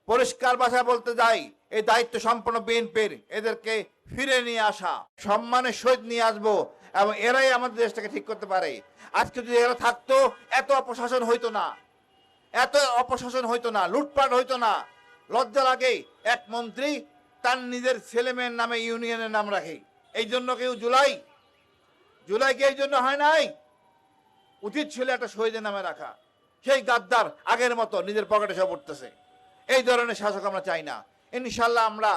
পরিষ্কার ভাষায় বলতে যাই, এই দায়িত্ব সম্পন্ন বিএনপির, এদেরকে ফিরে নিয়ে আসা, সম্মানের সহিত নিয়ে আসবো এবং এরাই আমাদের দেশটাকে ঠিক করতে পারে। আজকে যদি এরা থাকতো, এত অপশাসন হইতো না, এত অপশাসন হইতো না, লুটপাট হইতো না। লজ্জা লাগে এক মন্ত্রী তার নিজের ছেলে মেয়ের নামে ইউনিয়নের নাম রাখে। এই জন্য কেউ জুলাই কি এই জন্য হয় নাই? উচিত ছিল একটা শহীদের নামে রাখা। সেই গাদ্দার আগের মতো নিজের পকেটে সব উঠতেছে। এই ধরনের শাসক আমরা চাই না। ইনশাল্লাহ আমরা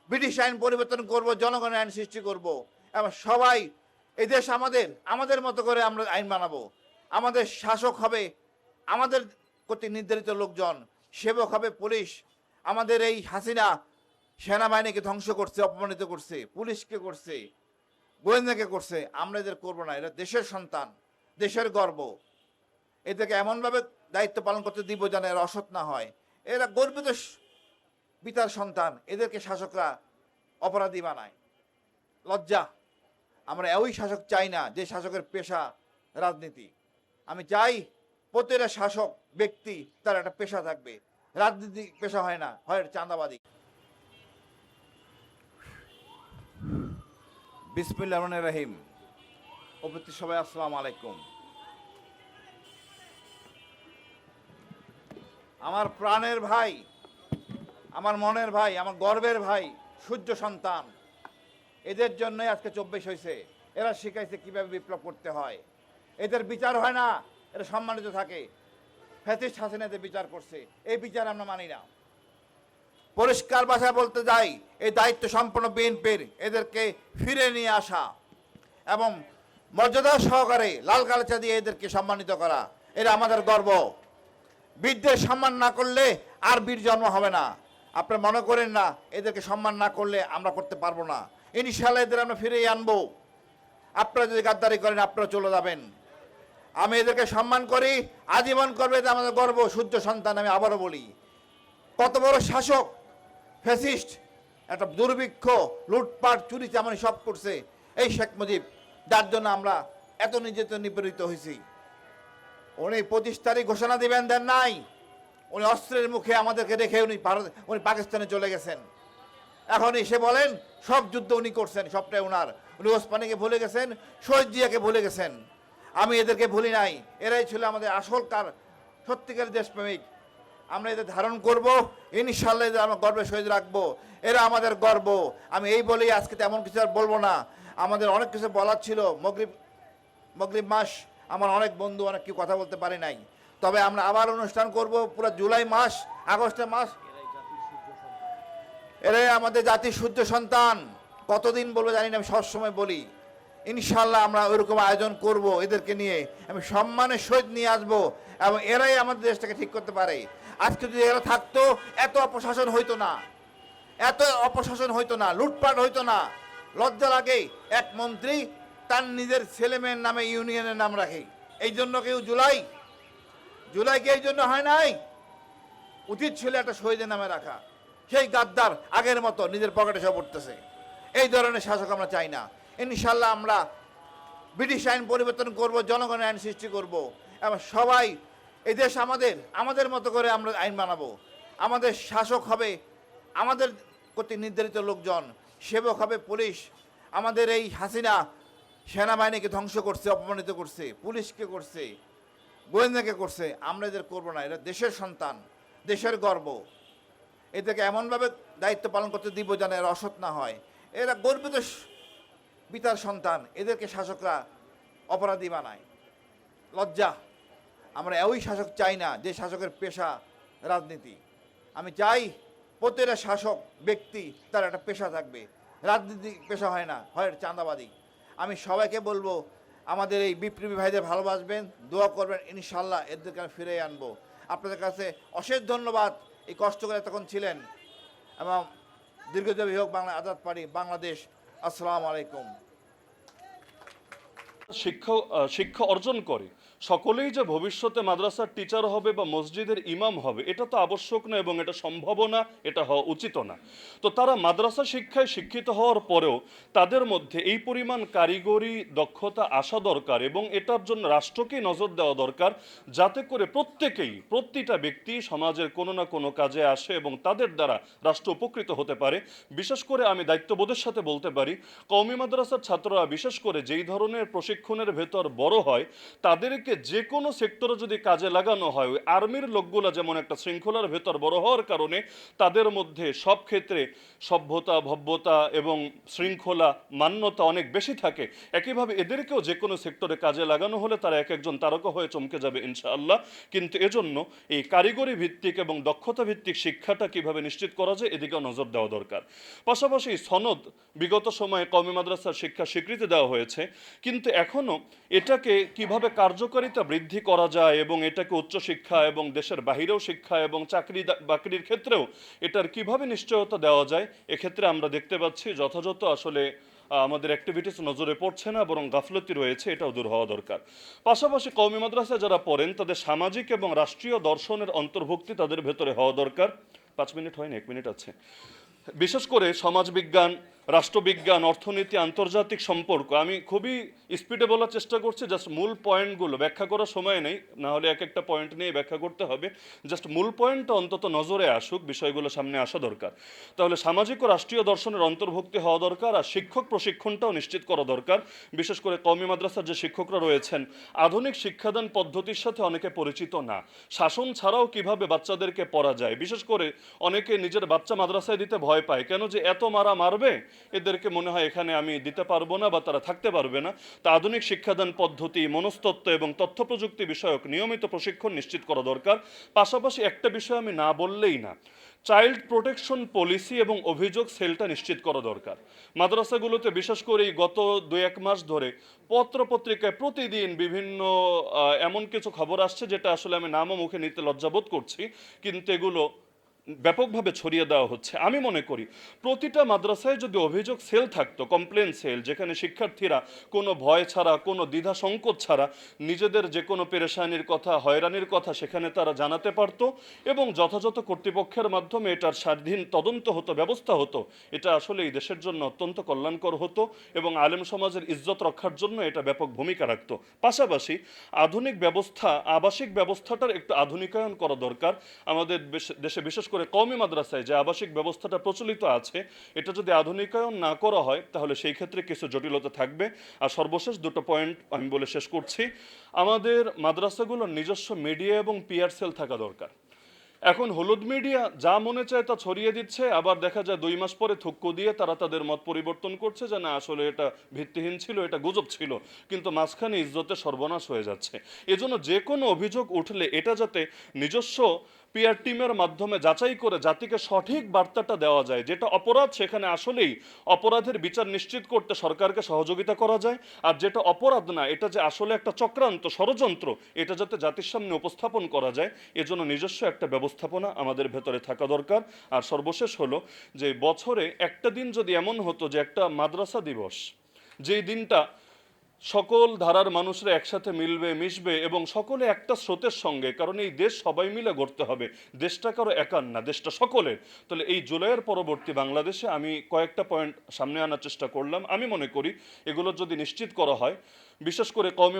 ব্রিটিশ আইন পরিবর্তন করব, জনগণের আইন সৃষ্টি করব এবং সবাই এই দেশ আমাদের মতো করে আমরা আইন বানাবো। আমাদের শাসক হবে আমাদের কর্তৃক নির্ধারিত লোকজন, সেবক হবে পুলিশ। আমাদের এই হাসিনা সেনাবাহিনীকে ধ্বংস করছে, অপমানিত করছে, পুলিশকে করছে, গোয়েন্দাকে করছে। আমরা এদের করবো না। এরা দেশের সন্তান, দেশের গর্ব। এদেরকে এমনভাবে দায়িত্ব পালন করতে দিব যেন এরা অসৎ না হয়। এরা গর্বিত পিতার সন্তান, এদেরকে শাসকরা অপরাধী বানায়। লজ্জা। আমরা ওই শাসক চাই না যে শাসকের পেশা রাজনীতি। আমি চাই প্রতিটা শাসক ব্যক্তি তার একটা পেশা থাকবে। রাজনীতি পেশা হয় না, হয় চাঁদাবাদী। বিসমিল্লাহির রহমানির রহিম। উপস্থিত সবাই আসসালামু আলাইকুম। আমার প্রাণের ভাই, আমার মনের ভাই, আমার গর্বের ভাই, সূর্য সন্তান, এদের জন্যই আজকে 24 হয়েছে। এরা শিখাইছে কিভাবে বিপ্লব করতে হয়। এদের বিচার হয় না, এরা সম্মানিত থাকে। ফ্যাসিস্ট হাসিনা এদের বিচার করছে, এই বিচার আমরা মানি না। পরিষ্কার ভাষায় বলতে যাই, এই দায়িত্ব সম্পন্ন বিএনপির, এদেরকে ফিরে নিয়ে আসা এবং মর্যাদা সহকারে লাল গালিচা দিয়ে এদেরকে সম্মানিত করা, এরা আমাদের গর্ব। বীরদের সম্মান না করলে আর বীর জন্ম হবে না। আপনারা মনে করেন না এদেরকে সম্মান না করলে আমরা করতে পারবো না। ইনশাআল্লাহ এদের আমরা ফিরিয়ে আনবো। আপনারা যদি গাদ্দারি করেন আপনারা চলে যাবেন। আমি এদেরকে সম্মান করি, আজীবন করবে, এটা আমাদের গর্ব। সূর্য সন্তান। আমি আবারও বলি, কত বড় শাসক, ফ্যাসিস্ট, একটা দুর্ভিক্ষ, লুটপাট, চুরি চামারি সব করছে এই শেখ মুজিব, যার জন্য আমরা এত নির্যাতন নিপীড়িত হয়েছি। উনি 25 তারিখ ঘোষণা দিবেন, দেন নাই। উনি অস্ত্রের মুখে আমাদেরকে রেখে উনি পাকিস্তানে চলে গেছেন। এখন এসে বলেন সব যুদ্ধ উনি করছেন, সবটাই ওনার। উনি ওসমানীকে ভুলে গেছেন, শহীদ জিয়াকে ভুলে গেছেন। আমি এদেরকে ভুলি নাই। এরাই ছিল আমাদের আসল সত্যিকার দেশপ্রেমিক। আমরা এদের ধারণ করব, ইনশাআল্লাহ এদের আমরা গর্বের সহিত রাখবো। এরা আমাদের গর্ব। আমি এই বলেই আজকে তেমন কিছু আর বলবো না। আমাদের অনেক কিছু বলার ছিল। মগরিব মাস, আমার অনেক বন্ধু অনেক কি কথা বলতে পারি নাই। তবে আমরা আবার অনুষ্ঠান করব পুরো জুলাই মাস, আগস্টের মাস। এরাই আমাদের জাতির সূর্য সন্তান। কতদিন বলবো জানি না, আমি সবসময় বলি। ইনশাল্লাহ আমরা ওইরকম আয়োজন করব, এদেরকে নিয়ে আমি সম্মানের সহিত নিয়ে আসবো এবং এরাই আমাদের দেশটাকে ঠিক করতে পারে। আজকে যদি এরা থাকতো, এত অপশাসন হইতো না, এত অপশাসন হইতো না, লুটপাট হইতো না। লজ্জা লাগে এক মন্ত্রী তার নিজের ছেলে মেয়ের নামে ইউনিয়নের নাম রাখে। এই জন্য কেউ জুলাই কি এই জন্য হয় নাই? উচিত ছিল একটা শহীদের নামে রাখা। সেই গাদ্দার আগের মতো নিজের পকেটে সব উঠতেছে। এই ধরনের শাসক আমরা চাই না। ইনশাল্লাহ আমরা ব্রিটিশ আইন পরিবর্তন করব, জনগণের আইন সৃষ্টি করব এবং সবাই এই দেশ আমাদের মতো করে আমরা আইন বানাবো। আমাদের শাসক হবে আমাদের কর্তৃক নির্ধারিত লোকজন, সেবক হবে পুলিশ। আমাদের এই হাসিনা সেনাবাহিনীকে ধ্বংস করছে, অপমানিত করছে, পুলিশকে করছে, গোয়েন্দাকে করছে। আমরা এদের করবো না। এরা দেশের সন্তান, দেশের গর্ব। এদেরকে এমনভাবে দায়িত্ব পালন করতে দিব যেন এরা অসৎ না হয়। এরা গর্বিত পিতার সন্তান, এদেরকে শাসকরা অপরাধী বানায়। লজ্জা। আমরা ওই শাসক চাই না যে শাসকের পেশা রাজনীতি। আমি চাই প্রতিটা শাসক ব্যক্তি তার একটা পেশা থাকবে। রাজনীতি পেশা হয় না, হয় চাঁদাবাদী। আমি সবাইকে বলবো আমাদের এই বিপ্লবী ভাইদের ভালোবাসবেন, দোয়া করবেন। ইনশাল্লাহ এদেরকে আমি ফিরে আনবো। আপনাদের কাছে অশেষ ধন্যবাদ। এই কষ্ট করে তখন ছিলেন এবং দীর্ঘজীবী হোক বাংলা আজাদ পার্টি বাংলাদেশ। আসসালামু আলাইকুম। শিক্ষা অর্জন করে সকলেই যে ভবিষ্যতে মাদ্রাসার টিচার হবে বা মসজিদের ইমাম হবে এটা তো আবশ্যক না এবং এটা সম্ভব না, এটা হওয়া উচিত না। তো তারা মাদ্রাসা শিক্ষায় শিক্ষিত হওয়ার পরেও তাদের মধ্যে এই পরিমাণ কারিগরি দক্ষতা আসা দরকার এবং এটার জন্য রাষ্ট্রকেই নজর দেওয়া দরকার, যাতে করে প্রতিটা ব্যক্তি সমাজের কোনো না কোনো কাজে আসে এবং তাদের দ্বারা রাষ্ট্র উপকৃত হতে পারে। বিশেষ করে আমি দায়িত্ববোধের সাথে বলতে পারি, কওমি মাদ্রাসার ছাত্ররা বিশেষ করে যেই ধরনের প্রশিক্ষণের ভেতর বড় হয়, তাদেরকে যে কোনো সেক্টরে যদি কাজে লাগানো হয়, ওই আর্মির লোকগুলো যেমন একটা শৃঙ্খলার ভেতর বড় হওয়ার কারণে তাদের মধ্যে সব ক্ষেত্রে সভ্যতা, ভব্যতা এবং শৃঙ্খলা, মান্যতা অনেক বেশি থাকে, একইভাবে এদেরকেও যে কোনো সেক্টরে কাজে লাগানো হলে তারা এক একজন তারকা হয়ে চমকে যাবে ইনশাআল্লাহ। কিন্তু এজন্য এই কারিগরি ভিত্তিক এবং দক্ষতা ভিত্তিক শিক্ষাটা কিভাবে নিশ্চিত করা যায় এদিকেও নজর দেওয়া দরকার। পাশাপাশি সনদ বিগত সময়ে কওমি মাদ্রাসার শিক্ষা স্বীকৃতি দেওয়া হয়েছে, কিন্তু এখনও এটাকে কিভাবে কার্যকারিতা বৃদ্ধি করা যায় এবং এটাকে উচ্চশিক্ষা এবং দেশের বাহিরেও শিক্ষা এবং চাকরি বাকরির ক্ষেত্রেও এটার কিভাবে নিশ্চয়তা দেওয়া যায়, এক্ষেত্রে আমরা দেখতে পাচ্ছি যথাযথ আসলে আমাদের অ্যাক্টিভিটিস নজরে পড়ছে না, বরং গাফলতি রয়েছে, এটাও দূর হওয়া দরকার। পাশাপাশি কওমি মাদ্রাসায় যারা পড়েন তাদের সামাজিক এবং রাষ্ট্রীয় দর্শনের অন্তর্ভুক্তি তাদের ভেতরে হওয়া দরকার। 5 মিনিট হয়নি, 1 মিনিট আছে। বিশেষ করে সমাজবিজ্ঞান, রাষ্ট্রবিজ্ঞান, অর্থনীতি, আন্তর্জাতিক সম্পর্ক, আমি খুবই স্পিডে বলার চেষ্টা করছি, জাস্ট মূল পয়েন্টগুলো ব্যাখ্যা করার সময় নেই, না হলে এক একটা পয়েন্ট নিয়ে ব্যাখ্যা করতে হবে। জাস্ট মূল পয়েন্টটা অন্তত নজরে আসুক, বিষয়গুলো সামনে আসা দরকার। তাহলে সামাজিক ও রাষ্ট্রীয় দর্শনের অন্তর্ভুক্তি হওয়া দরকার, আর শিক্ষক প্রশিক্ষণটাও নিশ্চিত করা দরকার। বিশেষ করে কওমি মাদ্রাসার যে শিক্ষকরা রয়েছেন আধুনিক শিক্ষাদান পদ্ধতির সাথে অনেকে পরিচিত না, শাসন ছাড়াও কিভাবে বাচ্চাদেরকে পড়া যায়। বিশেষ করে অনেকে নিজের বাচ্চা মাদ্রাসায় দিতে ভয় পায়, কেন যে এত মারবে, এদেরকে মনে হয় এখানে আমি দিতে পারবো না বা তারা থাকতে পারবে না। তা আধুনিক শিক্ষাদান পদ্ধতি, মনস্তত্ত্ব এবং তথ্য প্রযুক্তি বিষয়ক নিয়মিত প্রশিক্ষণ নিশ্চিত করা দরকার। পাশাপাশি একটা বিষয় আমি না বললেই না, চাইল্ড প্রোটেকশন পলিসি এবং অভিযোগ সেলটা নিশ্চিত করা দরকার। মাদ্রাসাগুলোতে বিশেষ করে গত 2-1 মাস ধরে পত্রপত্রিকায় প্রতিদিন বিভিন্ন এমন কিছু খবর আসছে যেটা আসলে আমি নামও মুখে নিতে লজ্জাবোধ করছি, কিন্তু এগুলো ব্যাপকভাবে ছড়িয়ে দেওয়া হচ্ছে। আমি মনে করি প্রতিটা মাদ্রাসায় যদি অভিযোগ সেল থাকতো, কমপ্লেন সেল, যেখানে শিক্ষার্থীরা কোনো ভয় ছাড়া, কোনো দ্বিধা সংকোচ ছাড়া নিজেদের যে কোনো পেরেশানির কথা, হয়রানির কথা সেখানে তারা জানাতে পারতো এবং যথাযথ কর্তৃপক্ষের মাধ্যমে এটার স্বাধীন তদন্ত হতো, ব্যবস্থা হতো, এটা আসলে এই দেশের জন্য অত্যন্ত কল্যাণকর হতো এবং আলেম সমাজের ইজ্জত রক্ষার জন্য এটা ব্যাপক ভূমিকা রাখতো। পাশাপাশি আধুনিক ব্যবস্থা, আবাসিক ব্যবস্থাটার একটু আধুনিকায়ন করা দরকার। আমাদের দেশে বিশেষ করে কওমি মাদ্রাসায় যে আবাসিক ব্যবস্থাটা প্রচলিত আছে, এটা যদি আধুনিকায়ন না করা হয় তাহলে সেই ক্ষেত্রে কিছু জটিলতা থাকবে। আর সর্বশেষ দুটো পয়েন্ট আমি বলে শেষ করছি। আমাদের মাদ্রাসাগুলোর নিজস্ব মিডিয়া এবং পিআর সেল থাকা দরকার। এখন হলুদ মিডিয়া যা মনে চায় তা ছড়িয়ে দিচ্ছে, আবার দেখা যায় 2 মাস পরে থুক্কু দিয়ে তারা তাদের মত পরিবর্তন করছে যে না আসলে এটা ভিত্তিহীন ছিল, এটা গুজব ছিল, কিন্তু মাঝখানে ইজ্জতের সর্বনাশ হয়ে যাচ্ছে। এজন্য যে কোনো অভিযোগ উঠলে এটা যাতে নিজস্ব পিআর টিমের মাধ্যমে যাচাই করে জাতিকে সঠিক বার্তাটা দেওয়া যায়, যেটা অপরাধ সেখানে আসলেই অপরাধের বিচার নিশ্চিত করতে সরকারকে সহযোগিতা করা যায়, আর যেটা অপরাধ না, এটা যে আসলে একটা চক্রান্ত, ষড়যন্ত্র, এটা যাতে জাতির সামনে উপস্থাপন করা যায়, এজন্য নিজস্ব একটা ব্যবস্থাপনা আমাদের ভেতরে থাকা দরকার। আর সর্বশেষ হলো যে বছরে একটা দিন যদি এমন হতো যে একটা মাদ্রাসা দিবস, যেই দিনটা সকল ধারার মানুষরা একসাথে মিলবে, মিশবে এবং সকলে একটা স্রোতের সঙ্গে, কারণ এই দেশ সবাই মিলে গড়তে হবে, দেশটা কারো একার না, দেশটা সকলের। তাহলে এই জুলাইয়ের পরবর্তী বাংলাদেশে আমি কয়েকটা পয়েন্ট সামনে আনার চেষ্টা করলাম। আমি মনে করি এগুলো যদি নিশ্চিত করা হয়, বিশেষ করে কওমি